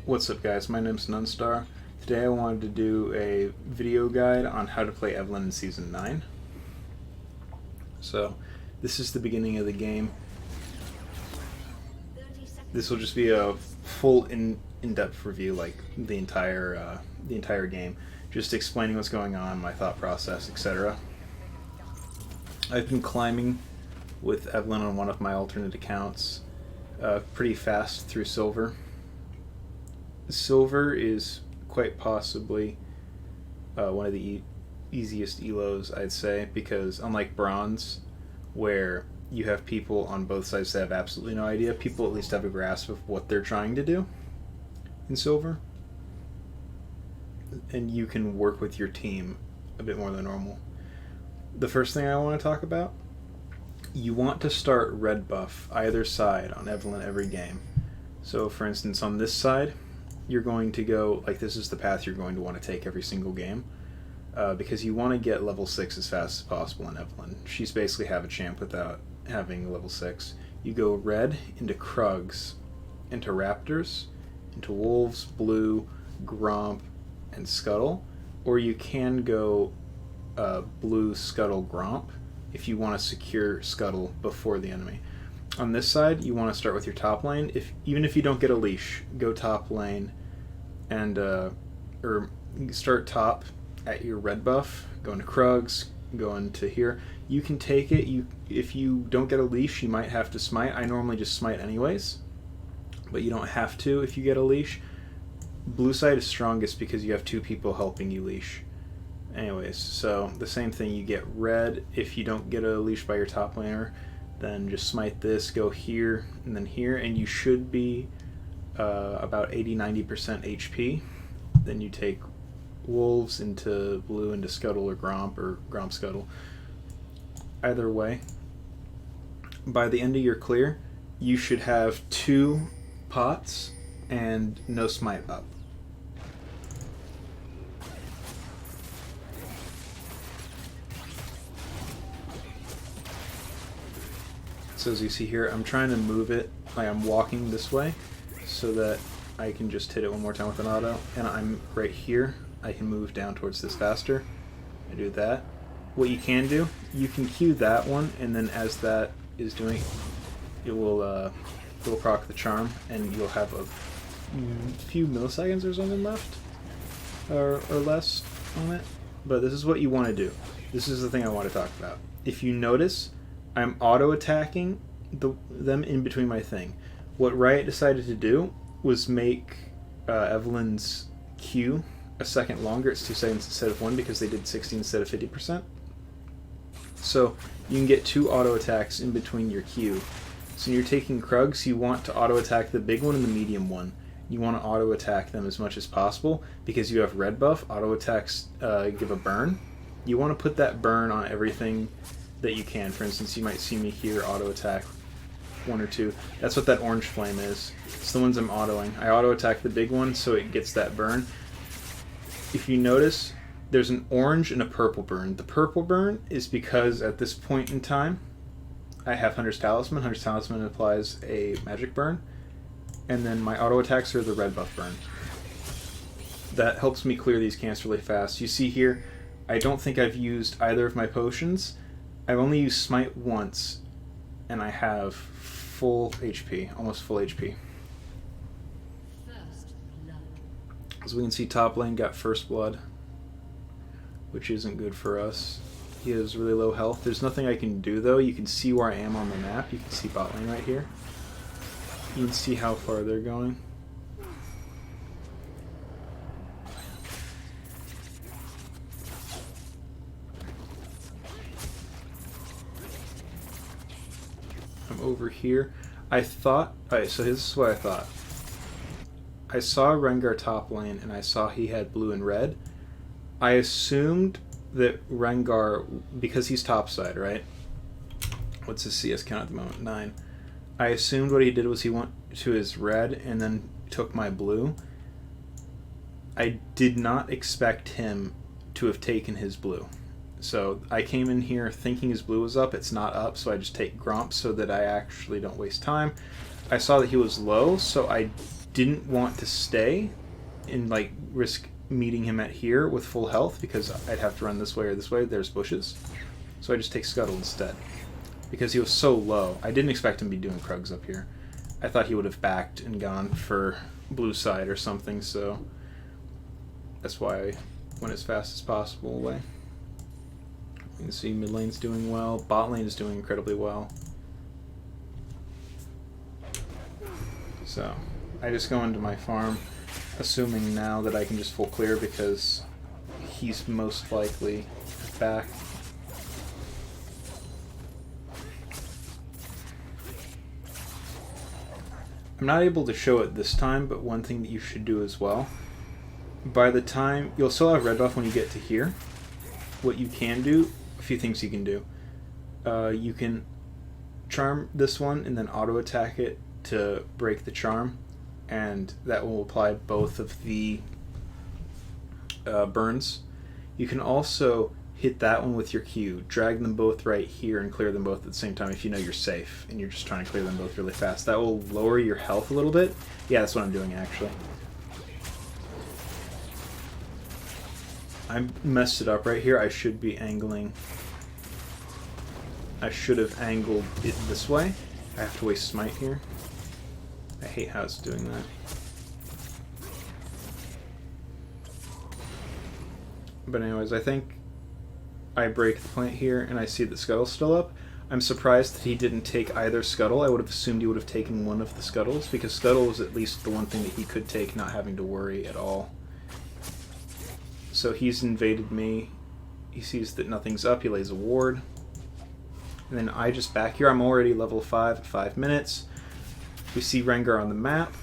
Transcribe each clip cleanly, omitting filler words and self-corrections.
What's up guys, my name's Nunstar. Today I wanted to do a video guide on how to play Evelynn in Season 9. So, this is the beginning of the game. This will just be a full in-depth review, like the entire game. Just explaining what's going on, my thought process, etc. I've been climbing with Evelynn on one of my alternate accounts pretty fast through Silver. Silver is quite possibly one of the easiest elos, I'd say, because unlike Bronze, where you have people on both sides that have absolutely no idea, people at least have a grasp of what they're trying to do in Silver, and you can work with your team a bit more than normal. The first thing I want to talk about, you want to start red buff either side on Evelynn every game. So for instance, on this side, you're going to go, like, this is the path you're going to want to take every single game, because you want to get level 6 as fast as possible in Evelynn. She's basically have a champ without having level 6. You go red into Krugs, into Raptors, into Wolves, Blue, Gromp, and Scuttle, or you can go Blue, Scuttle, Gromp if you want to secure Scuttle before the enemy. On this side, you want to start with your top lane. Even if you don't get a leash, go top lane and or start top at your red buff, go into Krugs, go into here. You can take it. If you don't get a leash, you might have to smite. I normally just smite anyways, but you don't have to if you get a leash. Blue side is strongest because you have 2 people helping you leash. Anyways, so the same thing, you get red if you don't get a leash by your top laner. Then just smite this, go here, and then here, and you should be about 80-90% HP. Then you take Wolves into Blue, into Scuttle or Gromp Scuttle. Either way, by the end of your clear, you should have 2 pots and no smite up. So as you see here, I'm trying to move it, like I'm walking this way, so that I can just hit it one more time with an auto, and I'm right here. I can move down towards this faster. I do that. What you can do, you can Q that one, and then as that is doing, it will proc the charm, and you'll have a few milliseconds or something left, or less on it. But this is what you want to do. This is the thing I want to talk about. If you notice, I'm auto-attacking them in between my thing. What Riot decided to do was make Evelynn's Q a second longer. It's 2 seconds instead of 1 because they did 60 instead of 50%. So you can get 2 auto-attacks in between your Q. So when you're taking Krugs, you want to auto-attack the big one and the medium one. You want to auto-attack them as much as possible because you have red buff. Auto-attacks give a burn. You want to put that burn on everything that you can. For instance, you might see me here auto attack 1 or 2. That's what that orange flame is. It's the ones I'm autoing. I auto attack the big one so it gets that burn. If you notice, there's an orange and a purple burn. The purple burn is because at this point in time I have Hunter's Talisman. Hunter's Talisman applies a magic burn, and then my auto attacks are the red buff burn. That helps me clear these camps really fast. You see here, I don't think I've used either of my potions. I've only used Smite once, and I have full HP, almost full HP. As we can see, top lane got First Blood, which isn't good for us. He has really low health. There's nothing I can do, though. You can see where I am on the map. You can see bot lane right here. You can see how far they're going. I'm over here. I thought... Alright, so this is what I thought. I saw Rengar top lane, and I saw he had blue and red. I assumed that Rengar, because he's topside, right? What's his CS count at the moment? 9. I assumed what he did was he went to his red and then took my blue. I did not expect him to have taken his blue. So I came in here thinking his blue was up. It's not up, so I just take Gromp so that I actually don't waste time. I saw that he was low, so I didn't want to stay and like risk meeting him at here with full health because I'd have to run this way or this way. There's bushes. So I just take Scuttle instead. Because he was so low. I didn't expect him to be doing Krugs up here. I thought he would have backed and gone for blue side or something, so that's why I went as fast as possible away. You can see mid lane's doing well. Bot lane is doing incredibly well. So I just go into my farm, assuming now that I can just full clear because he's most likely back. I'm not able to show it this time, but one thing that you should do as well, by the time, you'll still have red buff when you get to here. What you can do, a few things you can do. You can charm this one and then auto attack it to break the charm, and that will apply both of the burns. You can also hit that one with your Q, drag them both right here and clear them both at the same time if you know you're safe and you're just trying to clear them both really fast. That will lower your health a little bit. Yeah, that's what I'm doing actually. I messed it up right here. I should be angling. I should have angled it this way. I have to waste smite here. I hate how it's doing that. But anyways, I think I break the plant here and I see that Scuttle's still up. I'm surprised that he didn't take either Scuttle. I would have assumed he would have taken one of the Scuttles because Scuttle was at least the one thing that he could take, not having to worry at all. So he's invaded me. He sees that nothing's up. He lays a ward. And then I just back here. I'm already level 5 at 5 minutes. We see Rengar on the map.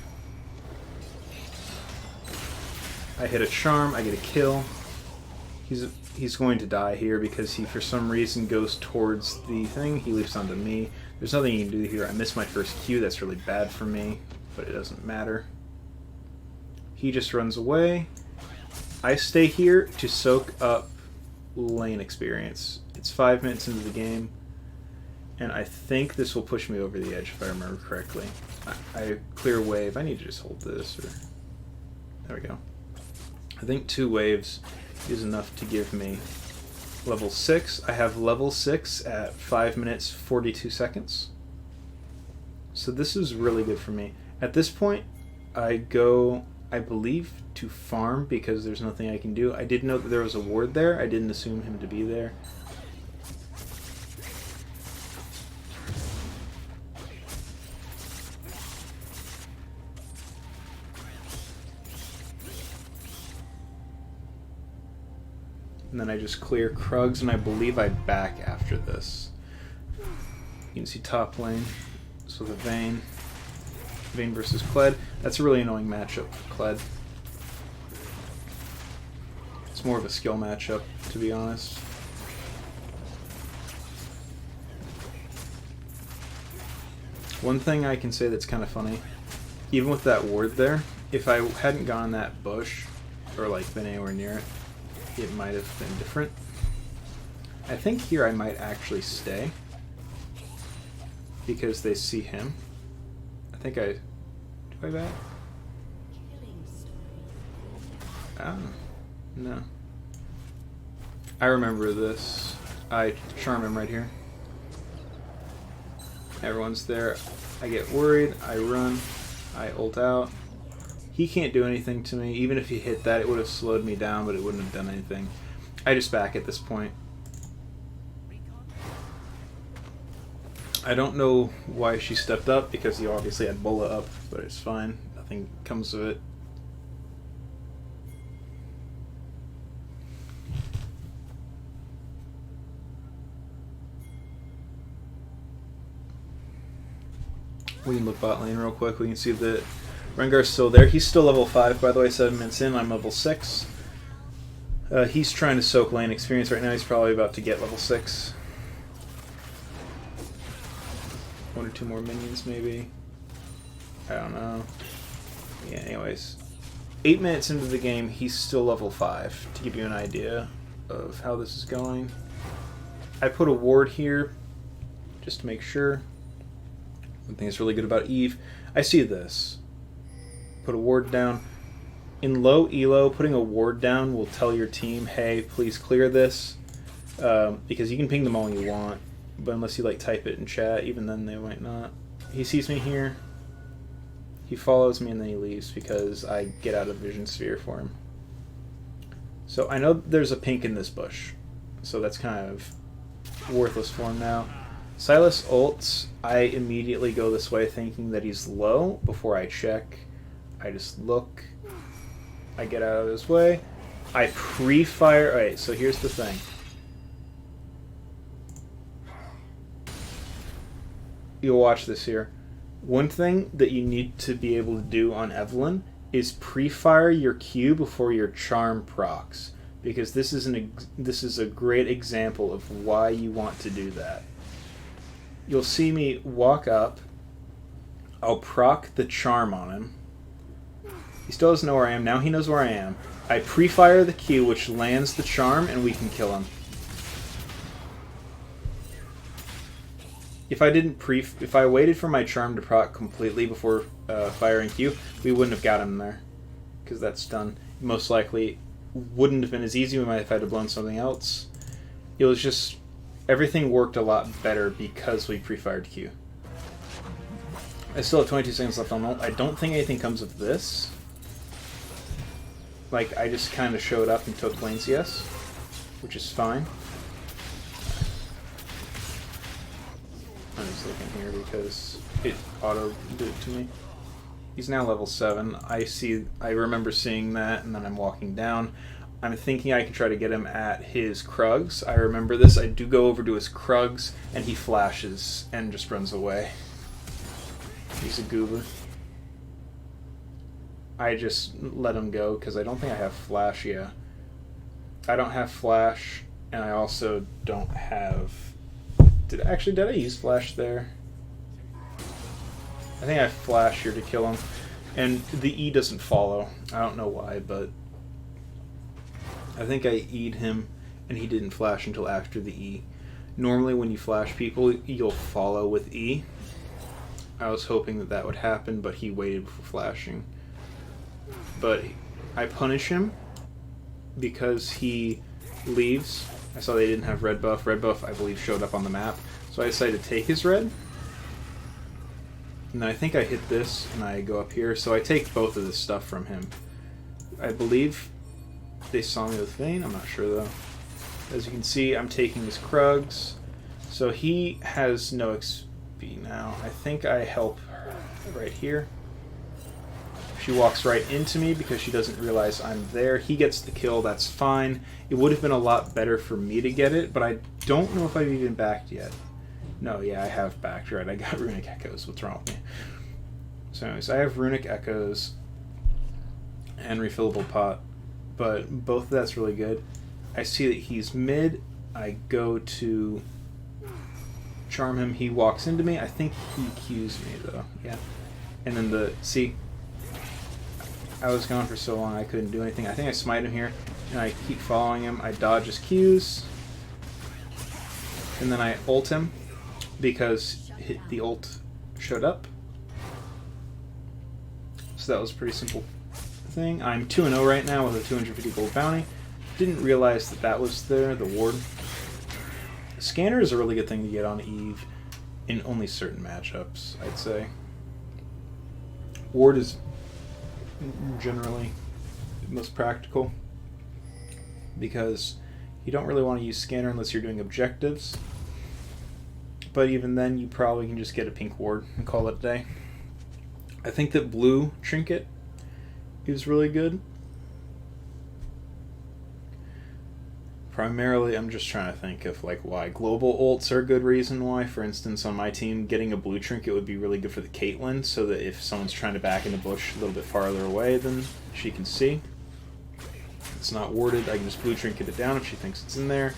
I hit a charm. I get a kill. He's going to die here because he, for some reason, goes towards the thing. He leaps onto me. There's nothing you can do here. I missed my first Q. That's really bad for me, but it doesn't matter. He just runs away. I stay here to soak up lane experience. It's 5 minutes into the game, and I think this will push me over the edge if I remember correctly. I clear wave. I need to just hold this. Or there we go. I think 2 waves is enough to give me level 6. I have level 6 at 5 minutes 42 seconds. So this is really good for me. At this point, I go, I believe, to farm because there's nothing I can do. I did know that there was a ward there. I didn't assume him to be there. And then I just clear Krugs, and I believe I back after this. You can see top lane. So the Vayne. Vayne versus Kled. That's a really annoying matchup for Kled. It's more of a skill matchup, to be honest. One thing I can say that's kind of funny, even with that ward there, if I hadn't gone that bush, or like been anywhere near it, it might have been different. I think here I might actually stay because they see him. I think I... Do I back? Oh, no. I remember this. I charm him right here. Everyone's there. I get worried. I run. I ult out. He can't do anything to me. Even if he hit that, it would have slowed me down, but it wouldn't have done anything. I just back at this point. I don't know why she stepped up, because he obviously had Bola up, but it's fine. Nothing comes of it. We can look bot lane real quick. We can see that Rengar's still there. He's still level 5, by the way, 7 minutes in. I'm level 6. He's trying to soak lane experience right now. He's probably about to get level 6. 1 or 2 more minions, maybe. I don't know. Yeah, anyways. 8 minutes into the game, he's still level 5, to give you an idea of how this is going. I put a ward here, just to make sure. One thing that's really good about Eve, I see this. put a ward down. In low elo, putting a ward down will tell your team, hey, please clear this, because you can ping them all you want, but unless you like type it in chat, even then they might not. He sees me here. He follows me and then he leaves because I get out of vision sphere for him. So I know there's a pink in this bush, so that's kind of worthless for him now. Sylas ults. I immediately go this way thinking that he's low before I check. I just look. I get out of his way. I pre-fire. Alright, so here's the thing. You'll watch this here. One thing that you need to be able to do on Evelynn is pre-fire your Q before your charm procs, because this is a great example of why you want to do that. You'll see me walk up. I'll proc the charm on him. He still doesn't know where I am. Now he knows where I am. I pre-fire the Q, which lands the charm, and we can kill him. If I waited for my charm to proc completely before firing Q, we wouldn't have got him there, because that's done. Most likely wouldn't have been as easy. We might have had to blown something else. It was just everything worked a lot better because we pre-fired Q. I still have 22 seconds left on ult. I don't think anything comes of this. Like, I just kind of showed up and took lane CS, which is fine. I'm just looking here because it auto did it to me. He's now level 7. I remember seeing that, and then I'm walking down. I'm thinking I can try to get him at his Krugs. I remember this. I do go over to his Krugs, and he flashes and just runs away. He's a goober. I just let him go because I don't think I have flash yet. I don't have flash, and I also don't have... Did I use flash there? I think I have flash here to kill him. And the E doesn't follow. I don't know why, but... I think I E'd him, and he didn't flash until after the E. Normally when you flash people, you'll follow with E. I was hoping that that would happen, but he waited before flashing. But I punish him because he leaves. I saw they didn't have red buff. Red buff, I believe, showed up on the map. So I decided to take his red. And I think I hit this, and I go up here. So I take both of this stuff from him. I believe they saw me with Vayne. I'm not sure, though. As you can see, I'm taking his Krugs. So he has no XP now. I think I help her right here. She walks right into me because she doesn't realize I'm there. He gets the kill, that's fine. It would have been a lot better for me to get it, but I don't know if I've even backed yet. No, yeah, I have backed, right? I got Runic Echoes. What's wrong with me? So anyways, I have Runic Echoes and Refillable Pot, but both of that's really good. I see that he's mid. I go to charm him. He walks into me. I think he Qs me, though. Yeah. And then see... I was gone for so long I couldn't do anything. I think I smite him here, and I keep following him. I dodge his Qs, and then I ult him because the ult showed up. So that was a pretty simple thing. I'm 2-0 right now with a 250 gold bounty. Didn't realize that that was there, the ward. Scanner is a really good thing to get on Eve in only certain matchups, I'd say. Ward is generally most practical because you don't really want to use scanner unless you're doing objectives, but even then you probably can just get a pink ward and call it a day. I think that blue trinket is really good. Primarily, I'm just trying to think of like why global ults are a good reason why. For instance, on my team, getting a blue trinket would be really good for the Caitlyn, so that if someone's trying to back in the bush a little bit farther away, then she can see. It's not warded. I can just blue trinket it down if she thinks it's in there,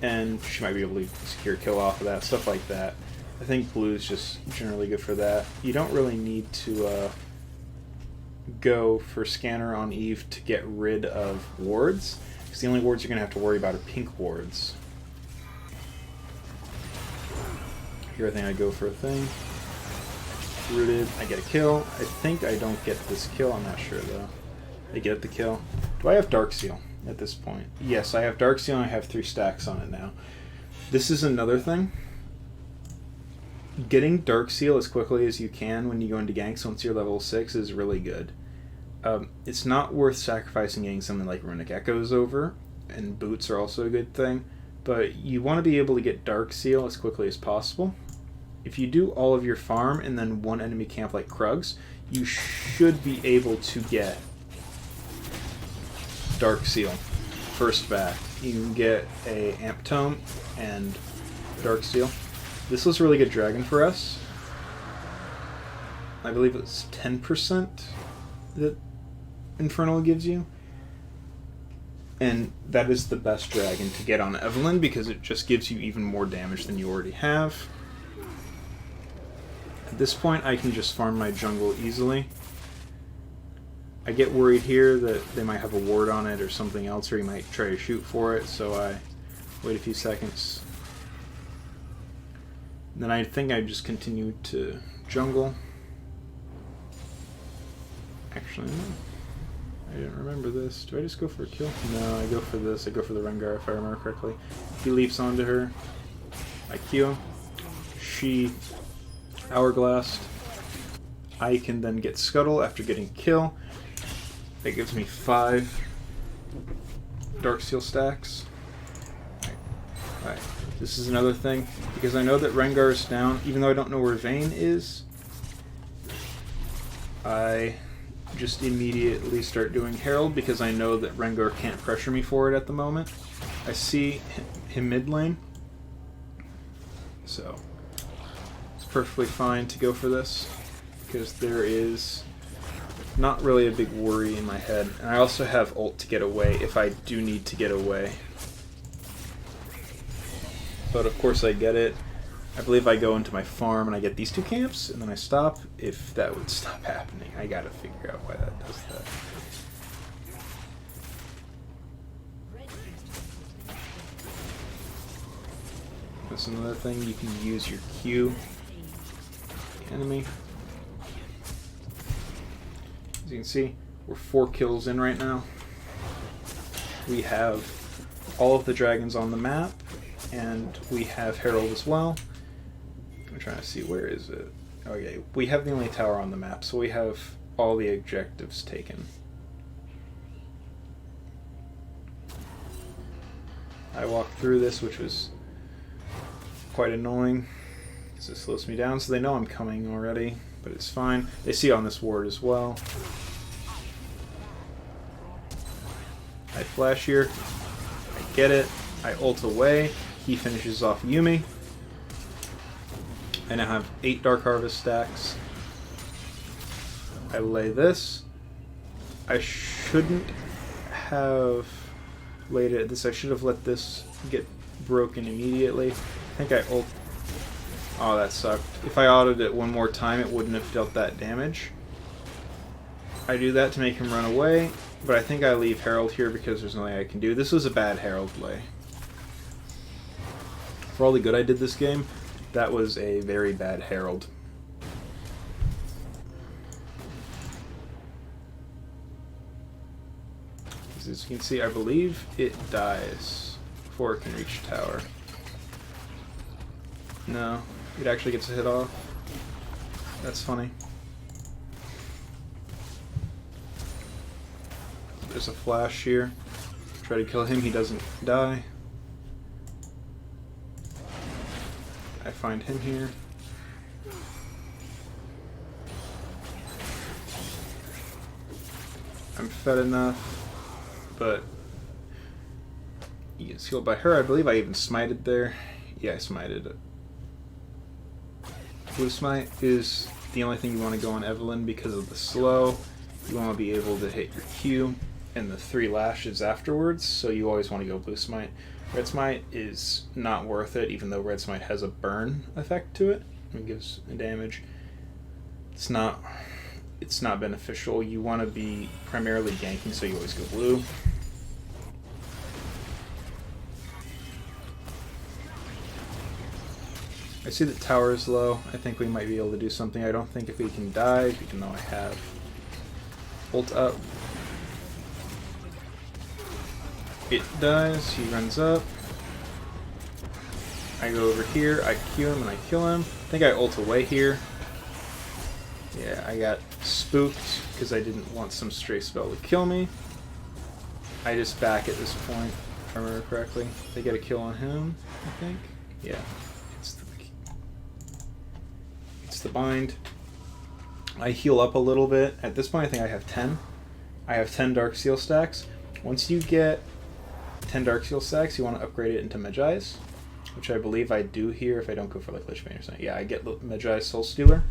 and she might be able to secure a kill off of that. Stuff like that. I think blue is just generally good for that. You don't really need to go for scanner on Eve to get rid of wards. The only wards you're going to have to worry about are pink wards. Here I think I go for a thing. Rooted. I get a kill. I think I don't get this kill. I'm not sure though. I get the kill. Do I have Dark Seal at this point? Yes, I have Dark Seal and I have 3 stacks on it now. This is another thing. Getting Dark Seal as quickly as you can when you go into ganks once you're level 6 is really good. It's not worth sacrificing getting something like Runic Echoes over, and boots are also a good thing, but you want to be able to get Dark Seal as quickly as possible. If you do all of your farm and then one enemy camp like Krugs, you should be able to get Dark Seal first back. You can get a Amp Tome and Dark Seal. This was a really good dragon for us. I believe it's 10% that Infernal gives you. And that is the best dragon to get on Evelynn because it just gives you even more damage than you already have. At this point, I can just farm my jungle easily. I get worried here that they might have a ward on it or something else, or he might try to shoot for it, so I wait a few seconds. Then I think I just continue to jungle. Actually, no. I didn't remember this. Do I just go for a kill? No, I go for this. I go for the Rengar if I remember correctly. He leaps onto her. I Q. She Hourglassed. I can then get Scuttle after getting kill. That gives me 5 Dark Seal stacks. Alright. This is another thing, because I know that Rengar is down, even though I don't know where Vayne is, I just immediately start doing Herald, because I know that Rengar can't pressure me for it at the moment. I see him mid lane, so it's perfectly fine to go for this, because there is not really a big worry in my head. And I also have ult to get away if I do need to get away. But of course I get it. I believe I go into my farm and I get these 2 camps, and then I stop. If that would stop happening, I gotta figure out why that does that. That's another thing, you can use your Q enemy. As you can see, we're 4 kills in right now. We have all of the dragons on the map, and we have Herald as well. I'm trying to see, where is it? Okay, we have the only tower on the map, so we have all the objectives taken. I walked through this, which was quite annoying, because it slows me down, so they know I'm coming already, but it's fine. They see on this ward as well. I flash here, I get it, I ult away, he finishes off Yuumi. I now have 8 Dark Harvest stacks. I lay this. I shouldn't have laid it at this, I should have let this get broken immediately. I think I ult. Oh, that sucked. If I autoed it one more time, it wouldn't have dealt that damage. I do that to make him run away, but I think I leave Herald here because there's nothing I can do. This was a bad Herald play. For all the good I did this game, that was a very bad Herald. As you can see, I believe it dies before it can reach tower. No, it actually gets a hit off. That's funny. There's a flash here. Try to kill him, he doesn't die. I find him here. I'm fed enough, but he gets healed by her. I believe I even smited there. Yeah, I smited it. Blue Smite is the only thing you want to go on Evelynn because of the slow. You want to be able to hit your Q and the 3 lashes afterwards, so you always want to go Blue Smite. Red Smite is not worth it, even though Red Smite has a burn effect to it. It gives damage. It's not beneficial. You want to be primarily ganking, so you always go blue. I see the tower is low. I think we might be able to do something. I don't think if we can dive, even though I have ult up. It dies, he runs up. I go over here, I Q him and I kill him. I think I ult away here. Yeah, I got spooked because I didn't want some stray spell to kill me. I just back at this point, if I remember correctly. They get a kill on him, I think. Yeah. It's the bind. I heal up a little bit. At this point I think I have 10. I have 10 Dark Seal stacks. Once you get 10 Dark Seal stacks, you want to upgrade it into Medjai's, which I believe I do here if I don't go for like Lich Bane or something. Yeah, I get Medjai's Soul Stealer.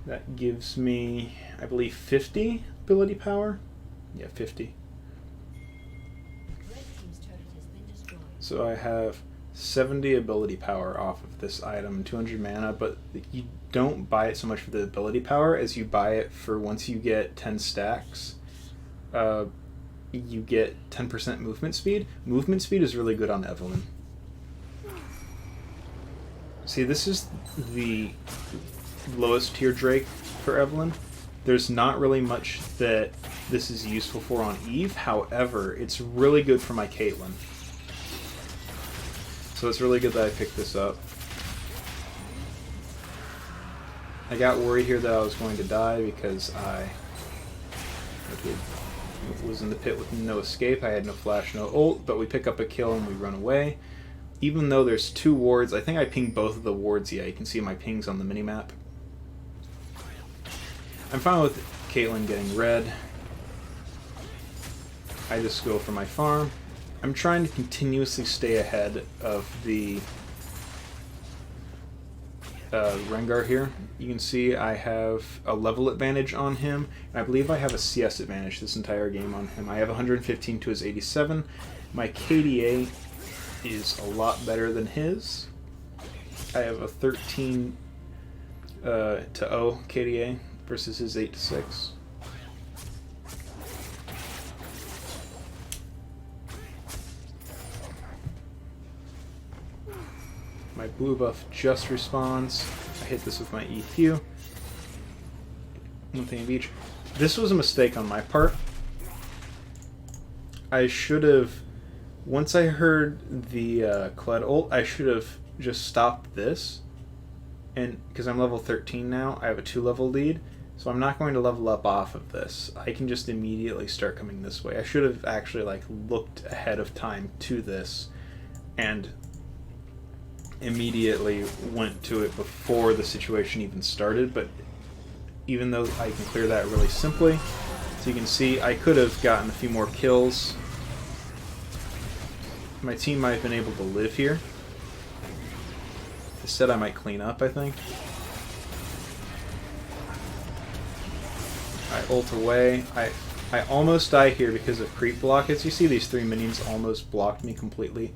That gives me, I believe, 50 ability power. Yeah, 50. So I have 70 ability power off of this item, 200 mana, but you don't buy it so much for the ability power as you buy it for once you get 10 stacks. You get 10% movement speed. Movement speed is really good on Evelynn. See, this is the lowest tier Drake for Evelynn. There's not really much that this is useful for on Eve. However, it's really good for my Caitlyn. So it's really good that I picked this up. I got worried here that I was going to die because I was in the pit with no escape. I had no flash, no ult, but we pick up a kill and we run away. Even though there's 2 wards, I think I pinged both of the wards. Yeah, you can see my pings on the minimap. I'm fine with Caitlyn getting red. I just go for my farm. I'm trying to continuously stay ahead of the Rengar here. You can see I have a level advantage on him. I believe I have a CS advantage this entire game on him. I have 115 to his 87. My KDA is a lot better than his. I have a 13 to 0 KDA versus his 8 to 6. My blue buff just respawns. I hit this with my EQ. One thing of each. This was a mistake on my part. I should have, once I heard the Kled ult, I should have just stopped this. And because I'm level 13 now, I have a 2-level lead. So I'm not going to level up off of this. I can just immediately start coming this way. I should have actually like looked ahead of time to this and immediately went to it before the situation even started, but even though I can clear that really simply, so you can see I could have gotten a few more kills. My team might have been able to live here. Instead I might clean up, I think. I ult away. I almost die here because of creep block. As you see, these 3 minions almost blocked me completely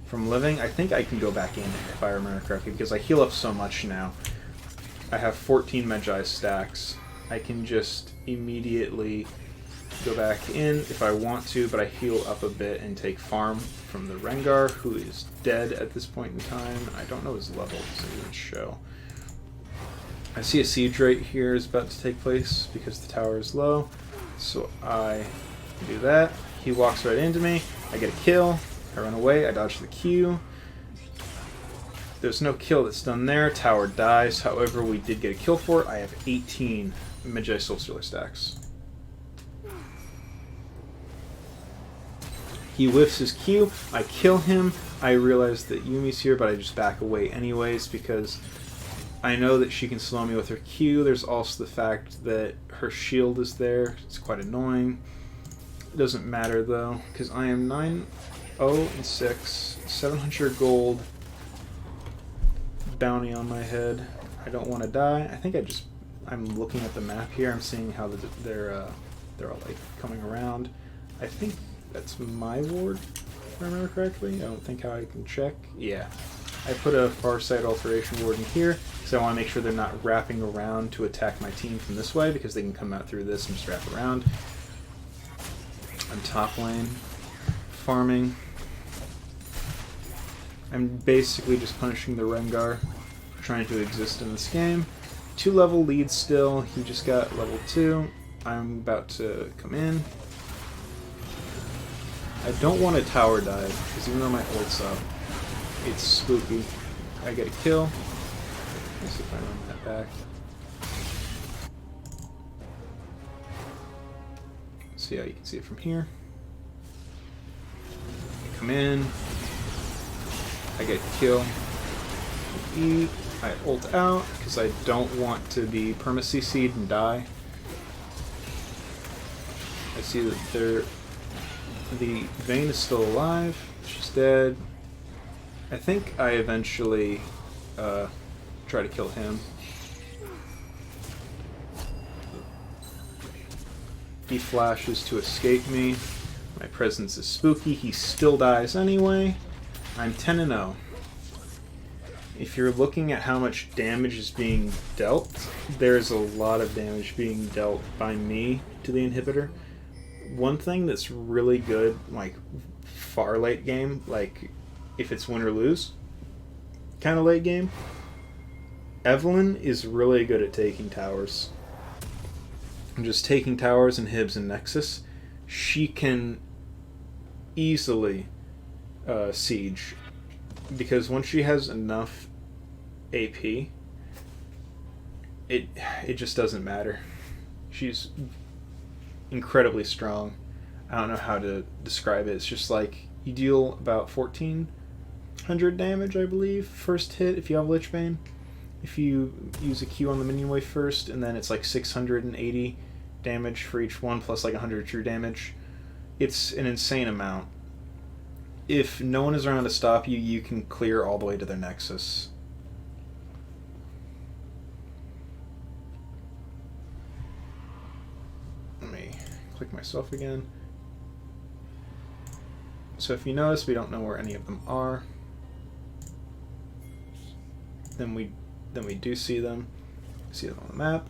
from living. I think I can go back in if I remember correctly because I heal up so much now. I have 14 Medjai stacks. I can just immediately go back in if I want to, but I heal up a bit and take farm from the Rengar, who is dead at this point in time. I don't know his level, so it doesn't show. I see a siege right here is about to take place because the tower is low, so I do that. He walks right into me. I get a kill. I run away, I dodge the Q. There's no kill that's done there. Tower dies. However, we did get a kill for it. I have 18 Medjai Soul Stealer stacks. He whiffs his Q. I kill him. I realize that Yumi's here, but I just back away anyways because I know that she can slow me with her Q. There's also the fact that her shield is there. It's quite annoying. It doesn't matter though, because I am 9-0-6, 700 gold, bounty on my head. I don't want to die. I think I'm looking at the map here. I'm seeing how they're all like coming around. I think that's my ward, if I remember correctly. I don't think how I can check. Yeah. I put a Farsight Alteration ward in here because I want to make sure they're not wrapping around to attack my team from this way because they can come out through this and just wrap around. I'm top lane, farming. I'm basically just punishing the Rengar for trying to exist in this game. 2-level lead still. He just got level 2. I'm about to come in. I don't want a tower dive, because even though my ult's up, it's spooky. I get a kill. Let's see if I run that back. See how you can see it from here. I come in. I get a kill. E. I ult out because I don't want to be perma-CC'd and die. I see that the Vayne is still alive. She's dead. I think I eventually try to kill him. He flashes to escape me. My presence is spooky. He still dies anyway. I'm 10-0. If you're looking at how much damage is being dealt, there's a lot of damage being dealt by me to the inhibitor. One thing that's really good, like far late game, like if it's win or lose kind of late game, Evelynn is really good at taking towers. And just taking towers and Hibs and Nexus, she can easily siege, because once she has enough AP, it just doesn't matter. She's incredibly strong. I don't know how to describe it. It's just like you deal about 1400 damage, I believe, first hit if you have Lichbane. If you use a Q on the minion wave first, and then it's like 680 damage for each one, plus like 100 true damage. It's an insane amount. If no one is around to stop you, you can clear all the way to their Nexus. Let me click myself again. So if you notice, we don't know where any of them are. Then we do see them. See them on the map.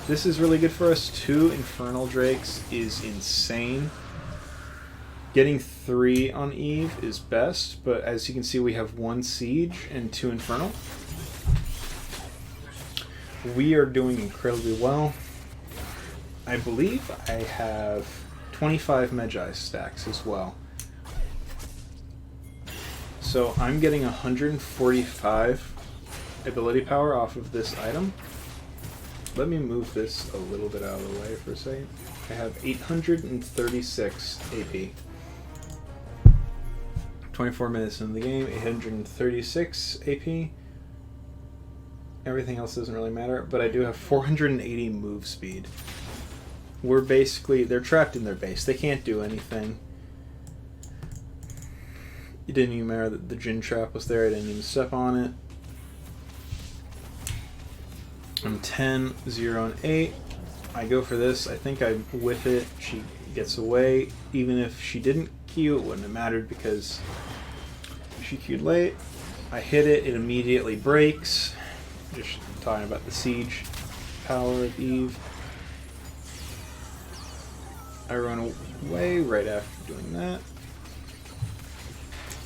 This is really good for us. 2 Infernal Drakes is insane. Getting 3 on Eve is best, but as you can see, we have 1 Siege and 2 Infernal. We are doing incredibly well. I believe I have 25 Magi stacks as well. So I'm getting 145 ability power off of this item. Let me move this a little bit out of the way for a second. I have 836 AP. 24 minutes in the game, 836 AP. Everything else doesn't really matter, but I do have 480 move speed. We're basically, they're trapped in their base. They can't do anything. It didn't even matter that the Jhin trap was there. I didn't even step on it. I'm 10, 0, and 8. I go for this. I think I whiff it. She gets away. Even if she didn't Q, it wouldn't have mattered because she Q'd late. I hit it. It immediately breaks. Just talking about the siege power of Eve. I run away right after doing that.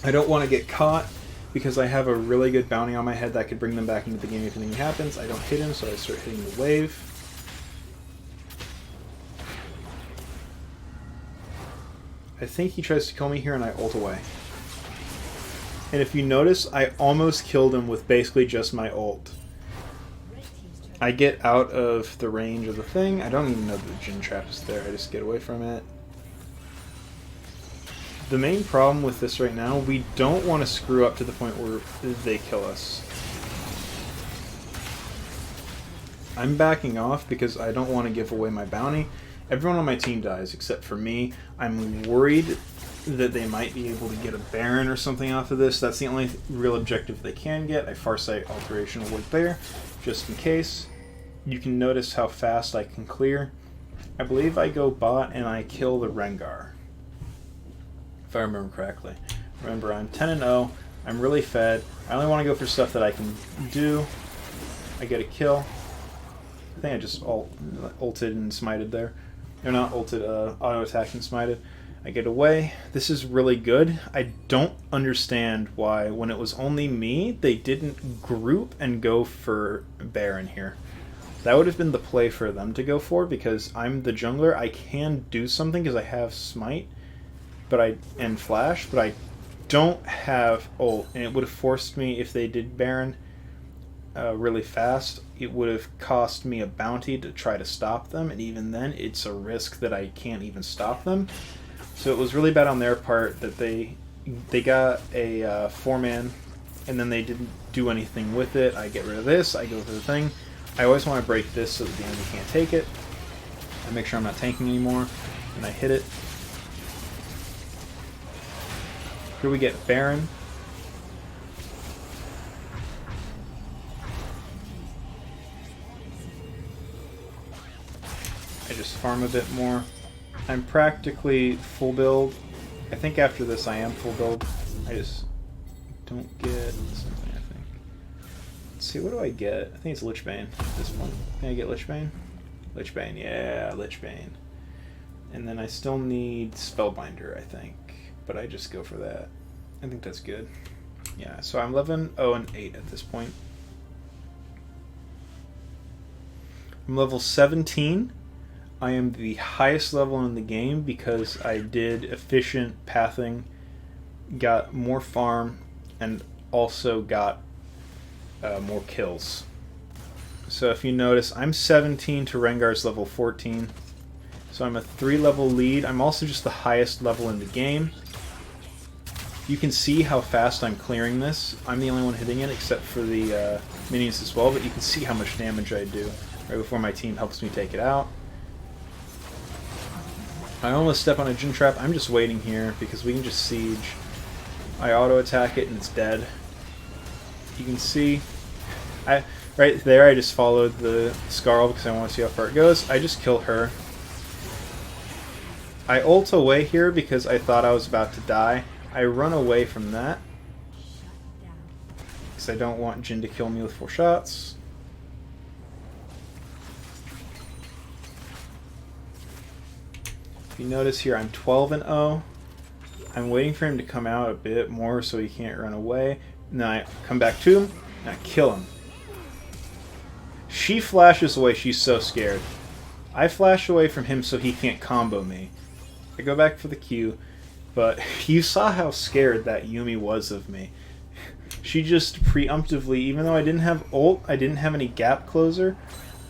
I don't want to get caught, because I have a really good bounty on my head that could bring them back into the game if anything happens. I don't hit him, so I start hitting the wave. I think he tries to kill me here, and I ult away. And if you notice, I almost killed him with basically just my ult. I get out of the range of the thing. I don't even know that the Jhin trap is there. I just get away from it. The main problem with this right now, we don't want to screw up to the point where they kill us. I'm backing off because I don't want to give away my bounty. Everyone on my team dies except for me. I'm worried that they might be able to get a Baron or something off of this. That's the only real objective they can get. I Farsight Alteration will work there, just in case. You can notice how fast I can clear. I believe I go bot and I kill the Rengar, if I remember correctly. Remember, I'm 10-0. I'm really fed. I only want to go for stuff that I can do. I get a kill. I think I just ulted and smited there. Or not ulted, auto-attacked and smited. I get away. This is really good. I don't understand why, when it was only me, they didn't group and go for Baron here. That would have been the play for them to go for, because I'm the jungler. I can do something because I have Smite and Flash, but I don't have ult, and it would have forced me, if they did Baron really fast, it would have cost me a bounty to try to stop them, and even then it's a risk that I can't even stop them. So it was really bad on their part that they got a 4-man and then they didn't do anything with it. I get rid of this, I go through the thing. I always want to break this so that the enemy can't take it. I make sure I'm not tanking anymore, and I hit it. Here we get Baron. I just farm a bit more. I'm practically full build. I think after this I am full build. I just don't get something, I think. Let's see, what do I get? I think it's Lich Bane at this point. Can I get Lich Bane? Lich Bane, yeah, Lich Bane. And then I still need Spellbinder, I think. But I just go for that. I think that's good. Yeah, so I'm 11, 0, and 8 at this point. I'm level 17. I am the highest level in the game because I did efficient pathing, got more farm, and also got more kills. So if you notice, I'm 17 to Rengar's level 14. So I'm a 3-level lead. I'm also just the highest level in the game. You can see how fast I'm clearing this. I'm the only one hitting it except for the minions as well, but you can see how much damage I do right before my team helps me take it out. I almost step on a Jhin trap. I'm just waiting here because we can just siege. I auto attack it and it's dead. You can see, right there I just followed the Scarl because I want to see how far it goes. I just kill her. I ult away here because I thought I was about to die. I run away from that because I don't want Jhin to kill me with 4 shots. If you notice here, I'm 12 and 0. I'm waiting for him to come out a bit more so he can't run away. And then I come back to him and I kill him. She flashes away. She's so scared. I flash away from him so he can't combo me. I go back for the Q. But you saw how scared that Yuumi was of me. She just preemptively, even though I didn't have ult, I didn't have any gap closer,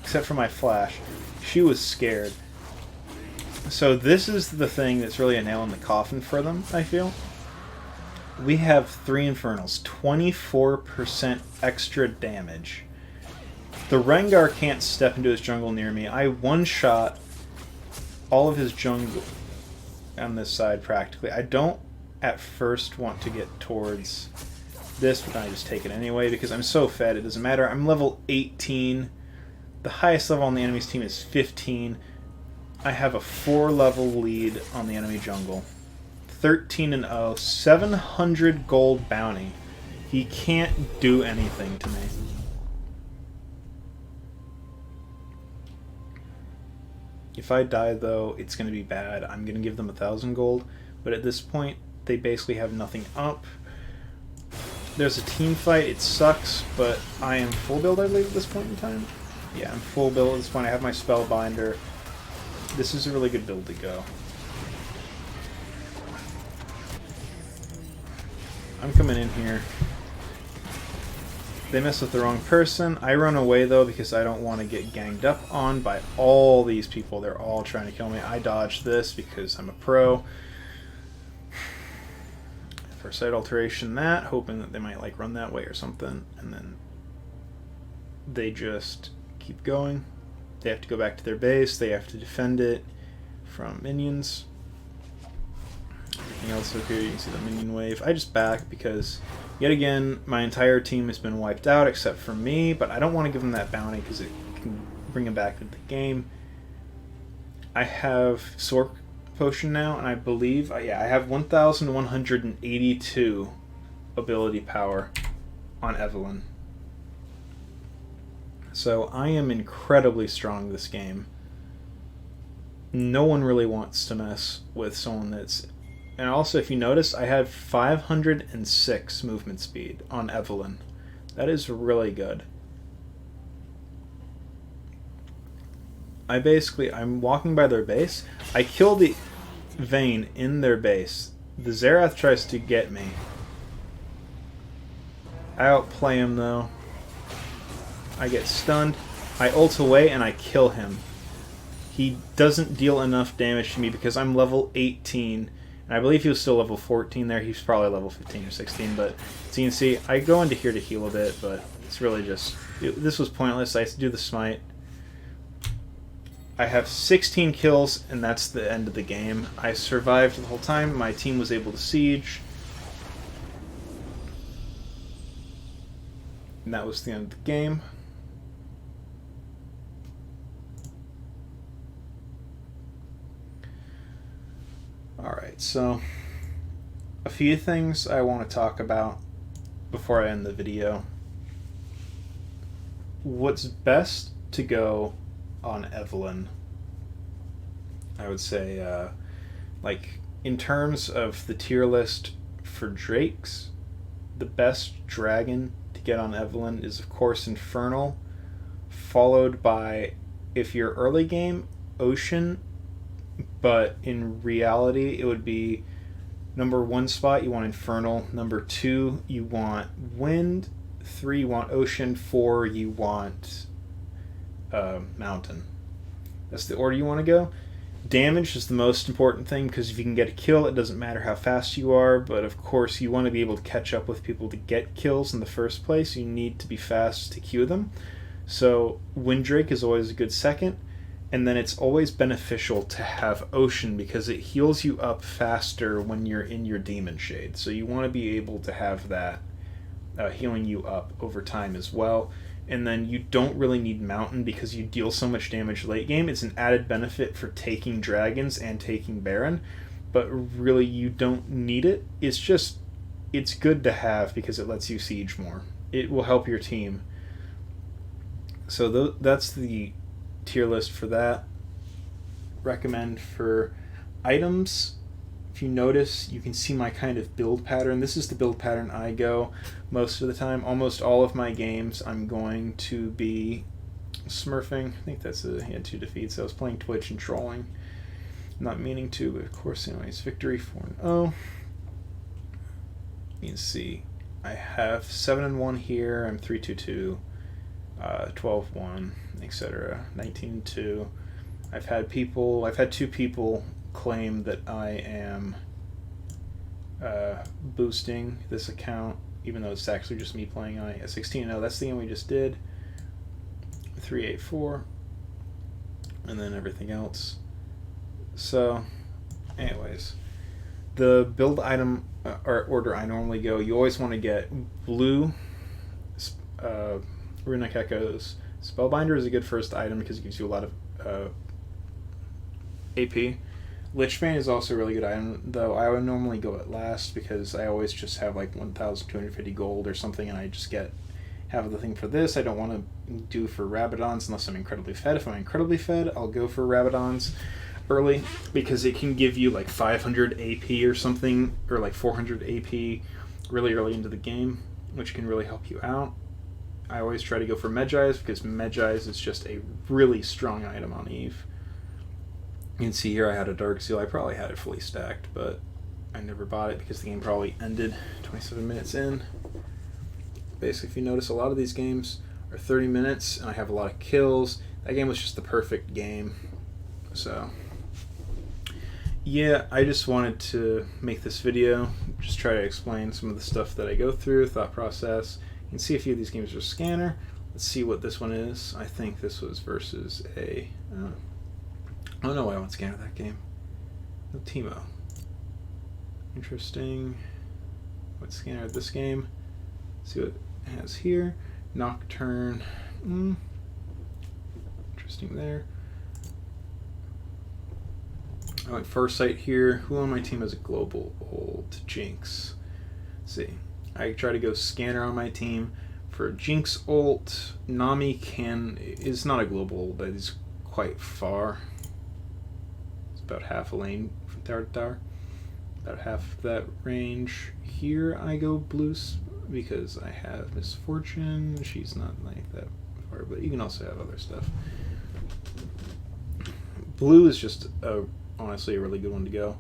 except for my flash. She was scared. So this is the thing that's really a nail in the coffin for them, I feel. We have 3 Infernals, 24% extra damage. The Rengar can't step into his jungle near me. I one-shot all of his jungle on this side practically. I don't at first want to get towards this, but then I just take it anyway because I'm so fed it doesn't matter. I'm level 18. The highest level on the enemy's team is 15. I have a 4-level lead on the enemy jungle. 13 and 0, 700 gold bounty. He can't do anything to me. If I die, though, it's going to be bad. I'm going to give them 1,000 gold, but at this point, they basically have nothing up. There's a team fight. It sucks, but I am full build, I believe, at this point in time. Yeah, I'm full build at this point. I have my Spellbinder. This is a really good build to go. I'm coming in here. They mess with the wrong person. I run away, though, because I don't want to get ganged up on by all these people. They're all trying to kill me. I dodge this because I'm a pro. First sight alteration that, hoping that they might like run that way or something. And then they just keep going. They have to go back to their base. They have to defend it from minions. Everything else up here, you can see the minion wave. I just back because, yet again, my entire team has been wiped out except for me, but I don't want to give them that bounty because it can bring them back into the game. I have Sorc Potion now, and I believe, yeah, I have 1,182 ability power on Evelynn. So I am incredibly strong this game. no one really wants to mess with someone that's... And also, if you notice, I have 506 movement speed on Evelynn. That is really good. I'm walking by their base. I kill the Vayne in their base. The Xerath tries to get me. I outplay him, though. I get stunned. I ult away, and I kill him. He doesn't deal enough damage to me because I'm level 18. And I believe he was still level 14 there. He's probably level 15 or 16. But as you can see, I go into here to heal a bit, but it's really just... This was pointless. I do the smite. I have 16 kills, and that's the end of the game. I survived the whole time. My team was able to siege. And that was the end of the game. Alright, so a few things I want to talk about before I end the video. What's best to go on Evelynn? I would say, like, in terms of the tier list for Drakes, the best dragon to get on Evelynn is, of course, Infernal, followed by, if you're early game, Ocean, but in reality, it would be number 1 spot, you want Infernal, number 2, you want Wind, 3, you want Ocean, 4, you want Mountain. That's the order you want to go. Damage is the most important thing, because if you can get a kill, it doesn't matter how fast you are, but of course you want to be able to catch up with people to get kills in the first place. You need to be fast to queue them. So Windrake is always a good second, and then it's always beneficial to have Ocean because it heals you up faster when you're in your Demon Shade. So you want to be able to have that healing you up over time as well. And then you don't really need Mountain because you deal so much damage late game. It's an added benefit for taking dragons and taking Baron, but really you don't need it. It's just, it's good to have because it lets you siege more. It will help your team. So that's the tier list for that. Recommend for items. If you notice, you can see my kind of build pattern. This is the build pattern I go most of the time. Almost all of my games I'm going to be smurfing. I think that's he had 2 defeats. I was playing Twitch and trolling. Not meaning to, but of course, anyways, victory 4-0. You can see I have 7-1 here. I'm 3-2-2, 12-1, etc. 19-2. I've had 2 people claim that I am boosting this account, even though it's actually just me playing on it. 16-0, that's the game we just did. 3-8-4, and then everything else. So, anyways, the build item or order I normally go, you always want to get blue Runic Echoes. Spellbinder is a good first item because it gives you a lot of AP. Lichbane is also a really good item, though I would normally go at last because I always just have like 1,250 gold or something, and I just have the thing for this. I don't want to do for Rabadons unless I'm incredibly fed. If I'm incredibly fed, I'll go for Rabadons early because it can give you like 500 AP or something, or like 400 AP really early into the game, which can really help you out. I always try to go for Medjai's because Medjai's is just a really strong item on Eve. You can see here I had a Dark Seal. I probably had it fully stacked, but I never bought it because the game probably ended 27 minutes in. Basically, if you notice, a lot of these games are 30 minutes, and I have a lot of kills. That game was just the perfect game. So, yeah, I just wanted to make this video, just try to explain some of the stuff that I go through, thought process. You can see a few of these games are scanner. Let's see what this one is. I think this was versus a... I don't know why I want scanner that game. No Teemo. Interesting. What scanner this game? See what it has here. Nocturne. Interesting there. I went Farsight here. Who on my team has a global ult? Jinx. Let's see. I try to go scanner on my team. For Jinx ult, Nami is not a global ult, but is quite far. about half a lane from tower to tower. About half that range. Here I go blue because I have Misfortune. She's not like that far, but you can also have other stuff. Blue is just honestly a really good one to go.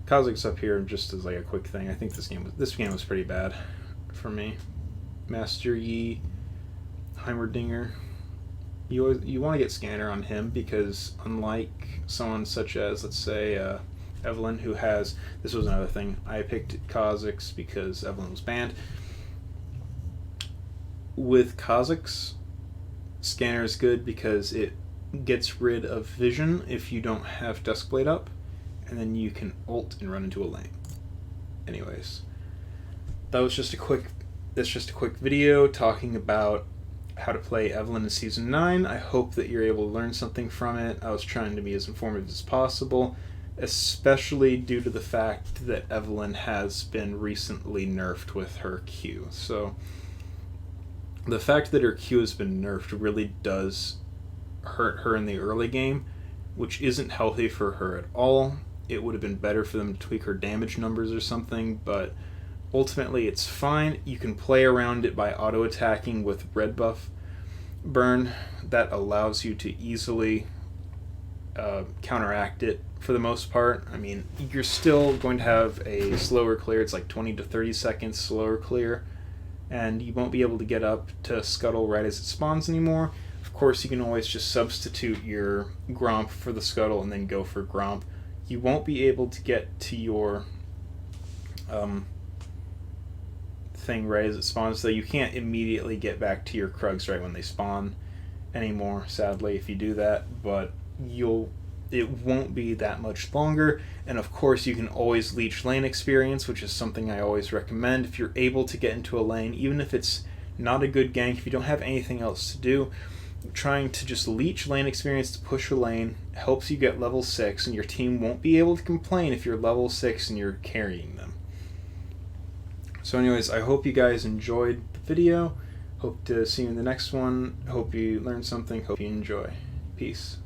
Kha'Zix up here just as like a quick thing. I think this game was pretty bad for me. Master Yi, Heimerdinger. You want to get Scanner on him because unlike someone such as, let's say, Evelynn, who has, this was another thing, I picked Kha'Zix because Evelynn was banned. With Kha'Zix, Scanner is good because it gets rid of vision if you don't have Duskblade up, and then you can ult and run into a lane. Anyways, that's just a quick video talking about how to play Evelynn in Season 9. I hope that you're able to learn something from it. I was trying to be as informative as possible, especially due to the fact that Evelynn has been recently nerfed with her Q. So the fact that her Q has been nerfed really does hurt her in the early game, which isn't healthy for her at all. It would have been better for them to tweak her damage numbers or something, but ultimately it's fine. You can play around it by auto-attacking with red buff burn. That allows you to easily counteract it for the most part. I mean, you're still going to have a slower clear. It's like 20 to 30 seconds slower clear, and you won't be able to get up to Scuttle right as it spawns anymore. Of course, you can always just substitute your Gromp for the Scuttle and then go for Gromp. You won't be able to get to your thing right as it spawns, so you can't immediately get back to your Krugs right when they spawn anymore, sadly, if you do that, but it won't be that much longer. And of course, you can always leech lane experience, which is something I always recommend. If you're able to get into a lane, even if it's not a good gank, if you don't have anything else to do, trying to just leech lane experience to push a lane helps you get level 6, and your team won't be able to complain if you're level 6 and you're carrying them. So anyways, I hope you guys enjoyed the video. Hope to see you in the next one. Hope you learned something. Hope you enjoy. Peace.